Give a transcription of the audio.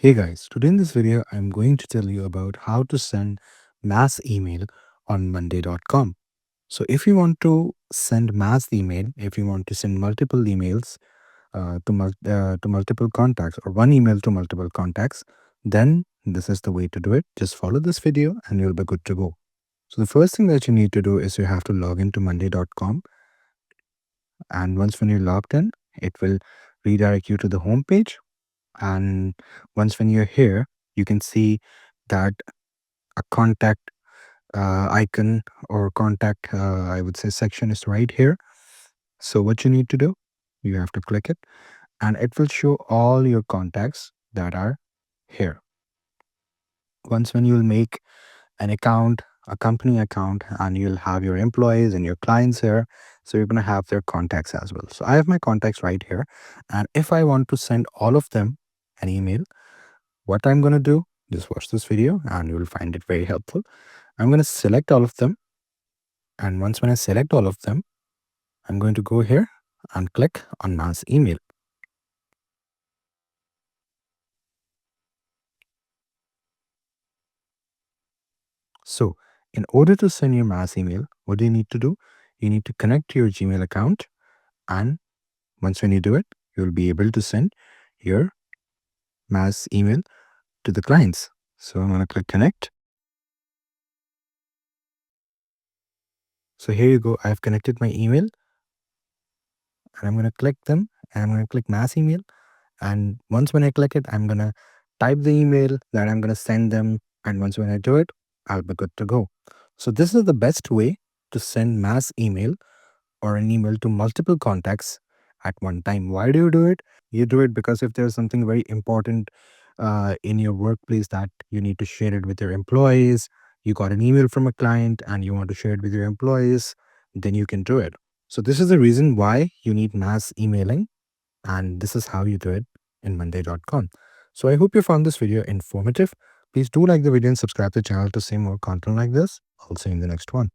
Hey guys, today in this video, I'm going to tell you about how to send mass email on monday.com. So if you want to send mass email, if you want to send multiple emails to multiple contacts or one email to multiple contacts, then this is the way to do it. Just follow this video and you'll be good to go. So the first thing that you need to do is you have to log into monday.com, and once when you're logged in, it will redirect you to the home page. And once when you're here, you can see that a contact icon or contact, I would say, section is right here. So what you need to do, you have to click it and it will show all your contacts that are here. Once when you'll make an account, a company account, and you'll have your employees and your clients here, so you're going to have their contacts as well. So I have my contacts right here, and if I want to send all of them an email, what I'm going to do, just watch this video and you will find it very helpful. I'm going to select all of them. And once when I select all of them, I'm going to go here and click on mass email. So in order to send your mass email, what do you need to do? You need to connect to your Gmail account. And once when you do it, you'll be able to send your mass email to the clients. So I'm going to click connect. So here you go. I've connected my email and I'm going to click them and I'm going to click mass email. And once when I click it, I'm going to type the email that I'm going to send them. And once when I do it, I'll be good to go. So this is the best way to send mass email or an email to multiple contacts at one time. Why do you do it? You do it because if there's something very important in your workplace that you need to share it with your employees, you got an email from a client and you want to share it with your employees, then you can do it. So this is the reason why you need mass emailing, and this is how you do it in monday.com. So I hope you found this video informative. Please do like the video and subscribe to the channel to see more content like this. I'll see you in the next one.